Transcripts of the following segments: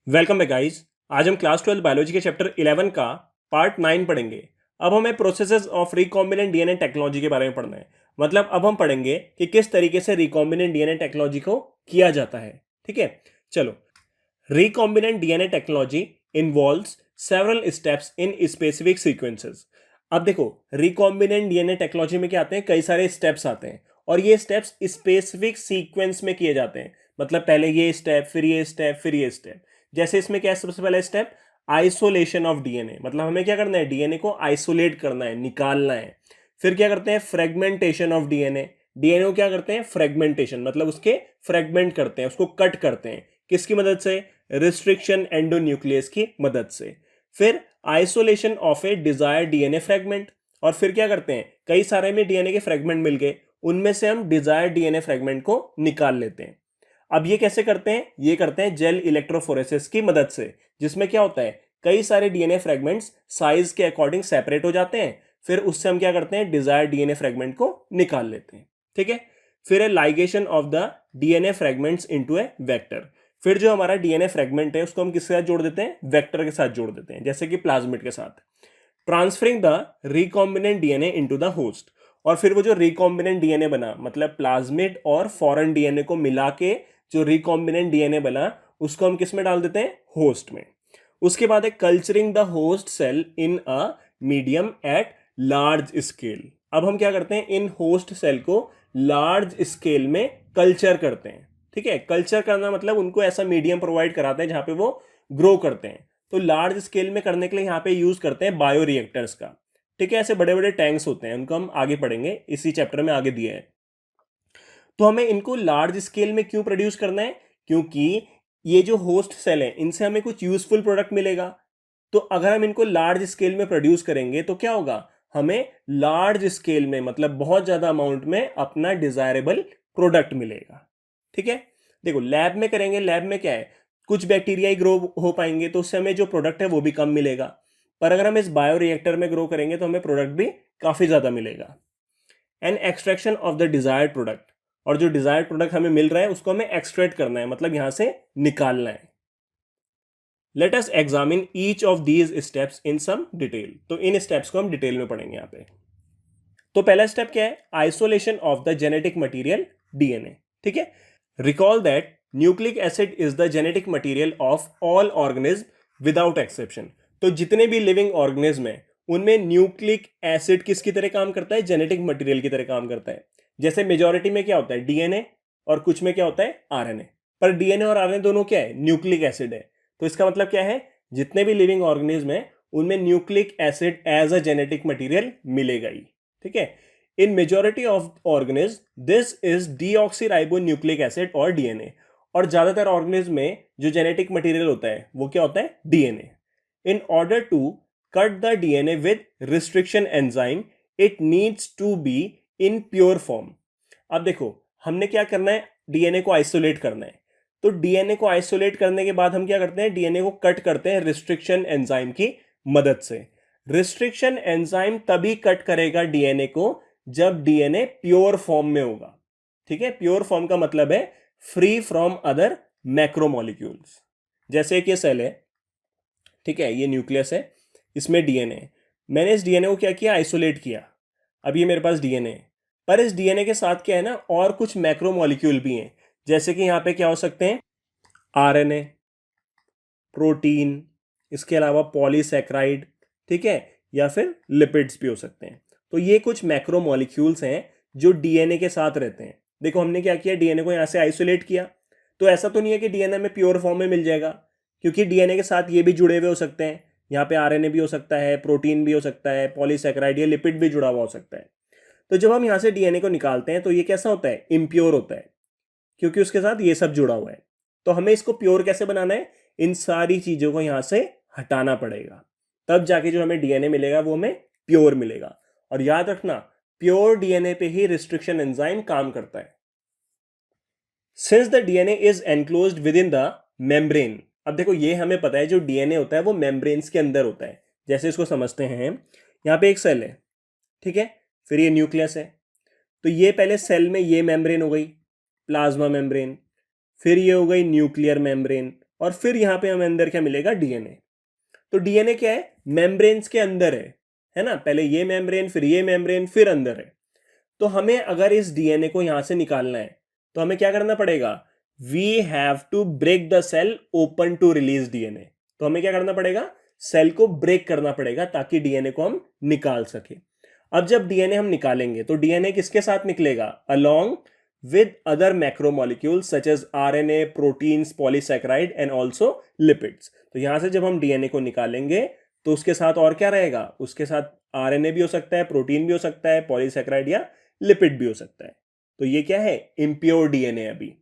Welcome back guys. आज हम class 12 biology के चैप्टर 11 का पार्ट 9 पढ़ेंगे। अब हमें processes of recombinant DNA technology के बारे में पढ़ना है। मतलब अब हम पढ़ेंगे कि किस तरीके से रिकॉम्बिनेंट डीएनए टेक्नोलॉजी को किया जाता है। ठीक है, चलो। Recombinant DNA technology involves several steps in specific sequences. अब देखो, रिकॉम्बिनेंट डीएनए टेक्नोलॉजी में क्या आते हैं, कई सारे स्टेप्स आते हैं और ये स्टेप्स स्पेसिफिक सीक्वेंस में किए जाते हैं। मतलब पहले ये स्टेप, फिर ये स्टेप, फिर ये स्टेप। जैसे इसमें क्या है, सबसे पहला स्टेप आइसोलेशन ऑफ डीएनए। मतलब हमें क्या करना है, डीएनए को आइसोलेट करना है, निकालना है। फिर क्या करते हैं, फ्रेगमेंटेशन ऑफ डीएनए। डीएनए को क्या करते हैं, फ्रेगमेंटेशन, मतलब उसके फ्रेगमेंट करते हैं, उसको कट करते हैं। किसकी मदद से, रिस्ट्रिक्शन एंडोन्यूक्लियस की मदद से। फिर isolation of A desired DNA fragment. और फिर क्या करते हैं, कई सारे में डीएनए के फ्रेगमेंट मिल गए, उनमें से हम डिजायर्ड डीएनए फ्रेगमेंट को निकाल लेते हैं। अब ये कैसे करते हैं, ये करते हैं जेल इलेक्ट्रोफोरेसिस की मदद से, जिसमें क्या होता है, कई सारे डीएनए फ्रेगमेंट्स साइज के अकॉर्डिंग सेपरेट हो जाते हैं। फिर उससे हम क्या करते हैं, डिजायर्ड डीएनए फ्रेगमेंट को निकाल लेते हैं। ठीक है। फिर है ligation of the DNA fragments into A vector. फिर जो हमारा डीएनए फ्रेगमेंट है उसको हम किसके साथ जोड़ देते हैं, वेक्टर के साथ जोड़ देते हैं, जैसे कि प्लाज्मिड के साथ। Transferring the recombinant DNA into the host. और फिर वो जो रिकॉम्बिनेंट डीएनए बना, मतलब प्लाज्मिड और फॉरेन डीएनए को मिला के जो रिकॉम्बिनेंट डीएनए बना, उसको हम किस में डाल देते हैं, होस्ट में। उसके बाद है culturing the host cell in a medium at large scale. अब हम क्या करते हैं, इन होस्ट सेल को लार्ज स्केल में कल्चर करते हैं। ठीक है, कल्चर करना मतलब उनको ऐसा मीडियम प्रोवाइड कराते हैं जहां पे वो ग्रो करते हैं। तो लार्ज स्केल में करने के लिए यहाँ पे यूज करते हैं बायो रिएक्टर्स का। ठीक है, ऐसे बड़े बड़े टैंक्स होते हैं, उनको हम आगे पढ़ेंगे, इसी चैप्टर में आगे दिए हैं। तो हमें इनको लार्ज स्केल में क्यों प्रोड्यूस करना है, क्योंकि ये जो होस्ट सेल है इनसे हमें कुछ यूजफुल प्रोडक्ट मिलेगा। तो अगर हम इनको लार्ज स्केल में प्रोड्यूस करेंगे तो क्या होगा, हमें लार्ज स्केल में, मतलब बहुत ज्यादा अमाउंट में अपना डिजायरेबल प्रोडक्ट मिलेगा। ठीक है। देखो, लैब में करेंगे, लैब में क्या है, कुछ बैक्टीरिया ही ग्रो हो पाएंगे, तो उससे हमें जो प्रोडक्ट है वो भी कम मिलेगा। पर अगर हम इस बायो रिएक्टर में ग्रो करेंगे तो हमें प्रोडक्ट भी काफी ज्यादा मिलेगा। And extraction of the desired product. और जो डिजायर्ड प्रोडक्ट हमें मिल रहा है उसको हमें एक्सट्रैक्ट करना है, मतलब यहां से निकालना है। Let us examine each of these steps in some detail. तो इन स्टेप्स को हम डिटेल में पढ़ेंगे यहां पे। तो पहला स्टेप क्या है, isolation of the genetic material DNA. ठीक है। Recall that nucleic acid is the genetic material of all organism without exception. तो जितने भी लिविंग ऑर्गेनिज्म है उनमें न्यूक्लिक एसिड किसकी तरह काम करता है, जेनेटिक मटेरियल की तरह काम करता है। जैसे मेजोरिटी में क्या होता है, डीएनए, और कुछ में क्या होता है, आरएनए। पर डीएनए और आरएनए दोनों क्या है, न्यूक्लिक एसिड है। तो इसका मतलब क्या है, जितने भी लिविंग ऑर्गेनिज्म है उनमें nucleic acid as a genetic material मिलेगा ही। ठीक है। In majority of organism this is deoxyribo nucleic acid और डीएनए। और ज्यादातर ऑर्गेनिज्म में जो जेनेटिक मटेरियल होता है वो क्या होता है, DNA. In order to cut the DNA with restriction enzyme it needs to be in pure form. अब देखो, हमने क्या करना है, डीएनए को आइसोलेट करना है। तो डीएनए को आइसोलेट करने के बाद हम क्या करते हैं, डीएनए को कट करते हैं रिस्ट्रिक्शन एंजाइम की मदद से। रिस्ट्रिक्शन एंजाइम तभी कट करेगा डीएनए को जब डीएनए प्योर फॉर्म में होगा। ठीक है, प्योर फॉर्म का मतलब है फ्री फ्रॉम अदर मैक्रोमोलिक्यूल्स। जैसे एक ये सेल है, ठीक है, ये न्यूक्लियस है, इसमें डीएनए है। मैंने इस डीएनए को क्या किया, आइसोलेट किया। अब ये मेरे पास डीएनए है, पर इस डीएनए के साथ क्या है ना, और कुछ मैक्रोमोलिक्यूल भी हैं। जैसे कि यहां पे क्या हो सकते हैं, आरएनए, प्रोटीन, इसके अलावा पॉलीसैकेराइड, ठीक है, या फिर लिपिड्स भी हो सकते हैं। तो ये कुछ मैक्रोमोलिक्यूल्स हैं जो डीएनए के साथ रहते हैं। देखो, हमने क्या किया, डीएनए को यहां से आइसोलेट किया। तो ऐसा तो नहीं है कि डीएनए में प्योर फॉर्म में मिल जाएगा, क्योंकि डीएनए के साथ ये भी जुड़े हुए हो सकते हैं। यहाँ पे आरएनए भी हो सकता है, प्रोटीन भी हो सकता है, पॉलीसैकेराइड या लिपिड भी जुड़ा हुआ हो सकता है। तो जब हम यहाँ से डीएनए को निकालते हैं तो ये कैसा होता है, इम्प्योर होता है, क्योंकि उसके साथ ये सब जुड़ा हुआ है। तो हमें इसको प्योर कैसे बनाना है, इन सारी चीजों को यहां से हटाना पड़ेगा, तब जाके जो हमें डीएनए मिलेगा वो हमें प्योर मिलेगा। और याद रखना, प्योर डीएनए पे ही रिस्ट्रिक्शन एंजाइम काम करता है। Since the DNA is enclosed with in the membrane. अब देखो, ये हमें पता है जो डीएनए होता है वो मेम्ब्रेन्स के अंदर होता है। जैसे इसको समझते हैं, यहाँ पे एक सेल है, ठीक है, फिर ये न्यूक्लियस है। तो ये पहले सेल में ये मेम्ब्रेन हो गई, प्लाज्मा मेम्ब्रेन, फिर ये हो गई न्यूक्लियर मेम्ब्रेन, और फिर यहाँ पे हमें अंदर क्या मिलेगा, डीएनए। तो डीएनए क्या है, मेम्ब्रेन्स के अंदर है ना, पहले ये मेम्ब्रेन, फिर ये मेम्ब्रेन, फिर अंदर है। तो हमें अगर इस डीएनए को यहां से निकालना है तो हमें क्या करना पड़ेगा, we have to break the cell open to release DNA. तो हमें क्या करना पड़ेगा, सेल को ब्रेक करना पड़ेगा ताकि डीएनए को हम निकाल सके। अब जब डीएनए हम निकालेंगे तो डीएनए किसके साथ निकलेगा, along with other macromolecules such as RNA, proteins, polysaccharide and also lipids। तो यहां से जब हम डीएनए को निकालेंगे तो उसके साथ और क्या रहेगा, उसके साथ आरएनए भी हो सकता है, प्रोटीन भी हो सकता है, पॉलीसैकेराइड या लिपिड भी हो सकता है। तो ये क्या है, इम्प्योर डीएनए। अभी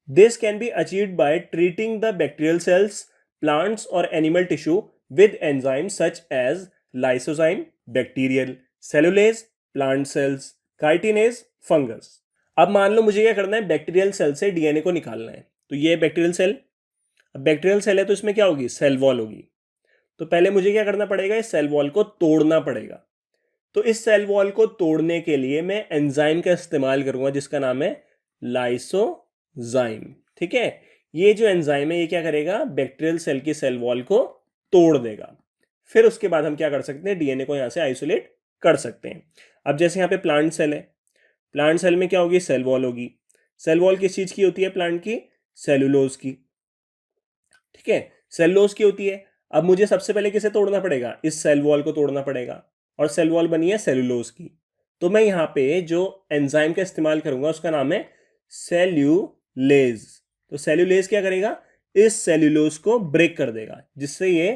this can be achieved by treating the bacterial cells, plants और animal tissue with enzymes such as lysozyme bacterial, cellulase plant cells, chitinase fungus. अब मान लो मुझे क्या करना है, बैक्टीरियल सेल से डीएनए को निकालना है। तो ये बैक्टीरियल सेल, अब बैक्टीरियल सेल है तो इसमें क्या होगी, सेल वॉल होगी। तो पहले मुझे क्या करना पड़ेगा, इस सेल वॉल को तोड़ना पड़ेगा। तो इस सेल वॉल को तोड़ने के लिए मैं एंजाइम का इस्तेमाल करूंगा जिसका नाम है लाइसोजाइम। ठीक है, ये जो एंजाइम है ये क्या करेगा, बैक्टीरियल सेल की सेल वॉल को तोड़ देगा। फिर उसके बाद हम क्या कर सकते हैं, डीएनए को यहां से आइसोलेट कर सकते हैं। अब जैसे यहाँ पे प्लांट सेल है, प्लांट सेल में क्या होगी, सेल वॉल होगी। सेल वॉल किस चीज की होती है, प्लांट की, सेलुलोज की। ठीक है, सेलुलोज की होती है। अब मुझे सबसे पहले किसे तोड़ना पड़ेगा, इस सेल वॉल को तोड़ना पड़ेगा, और सेल वॉल बनी है सेलुलोज की। तो मैं यहाँ पे जो एंजाइम का इस्तेमाल करूंगा उसका नाम है सेल्यूलेज। तो सेल्यूलेज क्या करेगा, इस सेल्यूलोज को ब्रेक कर देगा, जिससे ये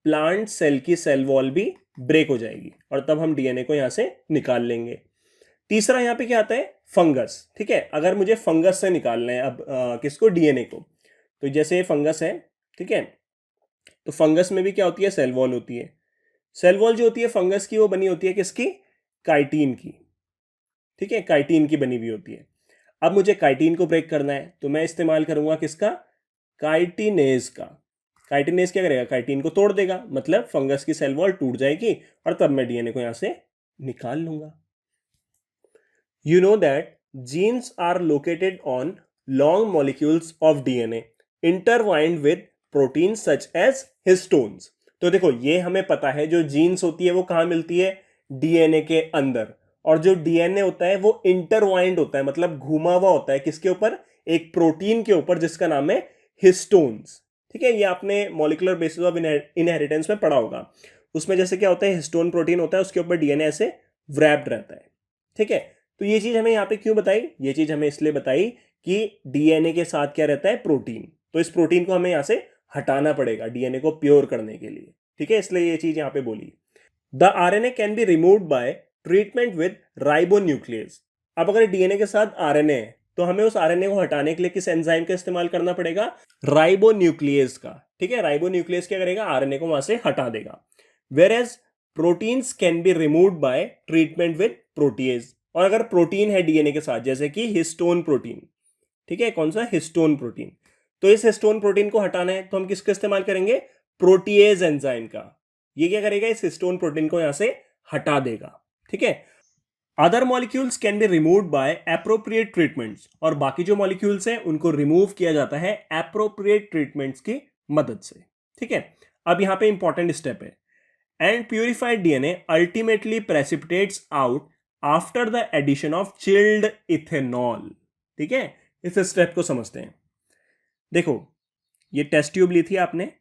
प्लांट सेल की सेल वॉल भी ब्रेक हो जाएगी, और तब हम डीएनए को यहां से निकाल लेंगे। तीसरा यहाँ पे क्या आता है, फंगस। ठीक है, अगर मुझे फंगस से निकालना है अब किसको, डीएनए को। तो जैसे ये फंगस है, ठीक है, तो फंगस में भी क्या होती है, सेल वॉल होती है। सेल वॉल जो होती है फंगस की, वो बनी होती है किसकी, काइटिन की। ठीक है, काइटिन की बनी हुई होती है। अब मुझे काइटिन को ब्रेक करना है तो मैं इस्तेमाल करूंगा किसका, काइटिनेज का। काइटिनेज क्या करेगा, काइटिन को तोड़ देगा, मतलब फंगस की सेल वॉल टूट जाएगी, और तब मैं डीएनए को यहां से निकाल लूंगा। You know that genes are located on long molecules of DNA intertwined with proteins such as histones। तो देखो ये हमें पता है, जो जीन्स होती है वो कहाँ मिलती है, डीएनए के अंदर। और जो डीएनए होता है वो इंटरवाइंड होता है, मतलब घुमा हुआ होता है किसके ऊपर, एक प्रोटीन के ऊपर जिसका नाम है हिस्टोन्स। ठीक है, ये आपने मॉलिक्यूलर बेसिस ऑफ इनहेरिटेंस में पढ़ा होगा। उसमें जैसे क्या होता है, हिस्टोन प्रोटीन होता है, उसके ऊपर डीएनए ऐसे व्रैप्ड रहता है। ठीक है, तो ये चीज हमें यहाँ पे क्यों बताई, ये चीज हमें इसलिए बताई कि डीएनए के साथ क्या रहता है, प्रोटीन। तो इस प्रोटीन को हमें यहाँ से हटाना पड़ेगा डीएनए को प्योर करने के लिए। ठीक है, इसलिए ये चीज यहाँ पे बोली। The RNA can be removed by treatment with ribonuclease. अब अगर डीएनए के साथ आरएनए है तो हमें उस आरएनए को हटाने के लिए किस एंजाइम का इस्तेमाल करना पड़ेगा, राइबोन्यूक्लियस का। ठीक है, राइबोन्यूक्लियस क्या करेगा, आरएनए को वहां से हटा देगा। Whereas proteins can be removed by treatment with protease. और अगर प्रोटीन है डीएनए के साथ, जैसे कि हिस्टोन प्रोटीन, ठीक है, कौन सा, हिस्टोन प्रोटीन, तो इस हिस्टोन प्रोटीन को हटाना है तो हम किसका इस्तेमाल करेंगे, प्रोटीएज एंजाइम का। ये क्या करेगा, इस हिस्टोन प्रोटीन को यहां से हटा देगा। ठीक है, other molecules can be removed bye appropriate treatments. और बाकी जो मॉलिक्यूल्स हैं उनको रिमूव किया जाता है एप्रोप्रिएट ट्रीटमेंट्स की मदद से। ठीक है, अब यहां पे इंपॉर्टेंट स्टेप है, and purified DNA ultimately precipitates out after the addition of chilled ethanol. ठीक है, इस स्टेप को समझते हैं। देखो ये टेस्ट ट्यूब ली थी आपने,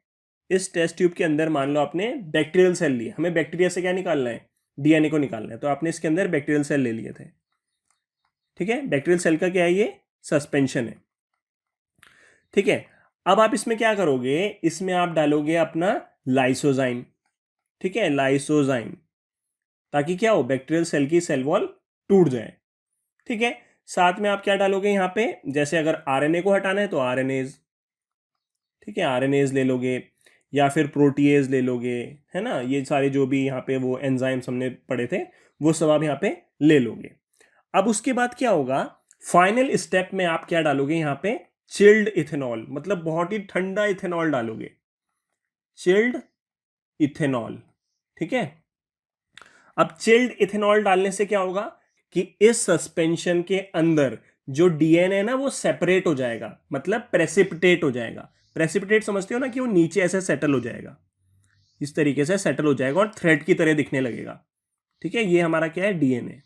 इस टेस्ट ट्यूब के अंदर मान लो आपने बैक्टीरियल सेल लिए, हमें बैक्टीरिया से क्या निकालना है, डीएनए को निकालना है, तो आपने इसके अंदर बैक्टीरियल सेल ले लिए थे। ठीक है, बैक्टीरियल सेल का क्या है, ये सस्पेंशन है। ठीक है, अब आप इसमें क्या करोगे, इसमें आप डालोगे अपना लाइसोजाइम। ठीक है, लाइसोजाइम, ताकि क्या हो, बैक्टीरियल सेल की सेल वॉल टूट जाए। ठीक है, साथ में आप क्या डालोगे यहाँ पे, जैसे अगर आरएनए को हटाना है तो आरएनएज। ठीक है, आरएनएज ले लोगे, या फिर प्रोटीएज ले लोगे, है ना, ये सारे जो भी यहाँ पे वो एंजाइम्स हमने पढ़े थे वो सब आप यहाँ पे ले लोगे। अब उसके बाद क्या होगा, फाइनल स्टेप में आप क्या डालोगे यहाँ पे, चिल्ड इथेनॉल, मतलब बहुत ही ठंडा इथेनॉल डालोगे, चिल्ड इथेनॉल। ठीक है, अब चिल्ड इथेनॉल डालने से क्या होगा कि इस सस्पेंशन के अंदर जो डीएनए है ना वो सेपरेट हो जाएगा, मतलब प्रेसिपिटेट हो जाएगा। प्रेसिपिटेट समझते हो ना, कि वो नीचे ऐसे सेटल हो जाएगा, इस तरीके से सेटल हो जाएगा और थ्रेड की तरह दिखने लगेगा। ठीक है, ये हमारा क्या है, डीएनए।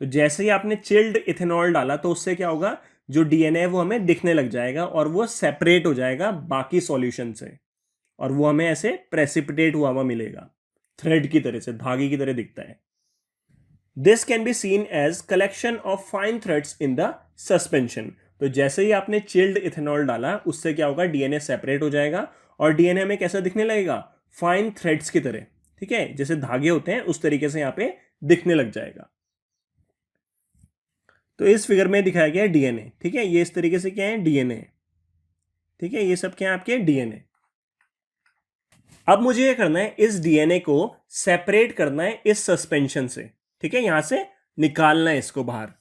तो जैसे ही आपने चिल्ड इथेनॉल डाला तो उससे क्या होगा, जो डीएनए है वो हमें दिखने लग जाएगा और वो सेपरेट हो जाएगा बाकी सॉल्यूशन से, और वो हमें ऐसे प्रेसिपिटेट हुआ हुआ मिलेगा, थ्रेड की तरह से, धागे की तरह दिखता है। This can be seen as collection of fine threads in the suspension. तो जैसे ही आपने चिल्ड इथेनॉल डाला उससे क्या होगा, डीएनए सेपरेट हो जाएगा और डीएनए में कैसा दिखने लगेगा, फाइन थ्रेड्स की तरह। ठीक है, जैसे धागे होते हैं उस तरीके से यहाँ पे दिखने लग जाएगा। तो इस फिगर में दिखाया गया है डीएनए। ठीक है, ये इस तरीके से क्या है, डीएनए। ठीक है, ये सब क्या है, आपके डीएनए। अब मुझे ये करना है, इस डीएनए को सेपरेट करना है इस सस्पेंशन से। ठीक है, यहां से निकालना है इसको बाहर।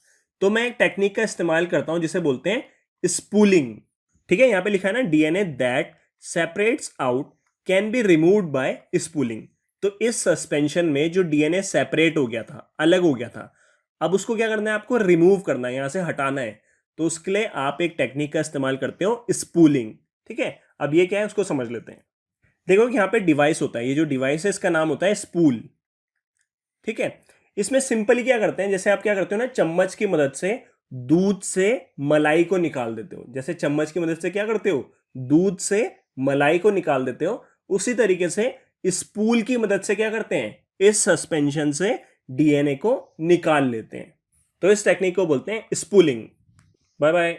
तो मैं एक टेक्निक का इस्तेमाल करता हूं जिसे बोलते हैं स्पूलिंग। ठीक है, यहां पे लिखा है ना, DNA that separates out can be removed bye spooling. तो इस सस्पेंशन में जो डीएनए सेपरेट हो गया था, अलग हो गया था, अब उसको क्या करना है, आपको रिमूव करना है, यहां से हटाना है। तो उसके लिए आप एक टेक्निक का इस्तेमाल करते हो, स्पूलिंग। ठीक है, अब ये क्या है उसको समझ लेते हैं। देखो कि यहाँ पे डिवाइस होता है, ये जो डिवाइस है इसका नाम होता है स्पूल। ठीक है, इसमें सिंपली क्या करते हैं, जैसे आप क्या करते हो ना, चम्मच की मदद से दूध से मलाई को निकाल देते हो। जैसे चम्मच की मदद से क्या करते हो, दूध से मलाई को निकाल देते हो, उसी तरीके से स्पूल की मदद से क्या करते हैं, इस सस्पेंशन से डीएनए को निकाल लेते हैं। तो इस टेक्निक को बोलते हैं स्पूलिंग। Bye bye.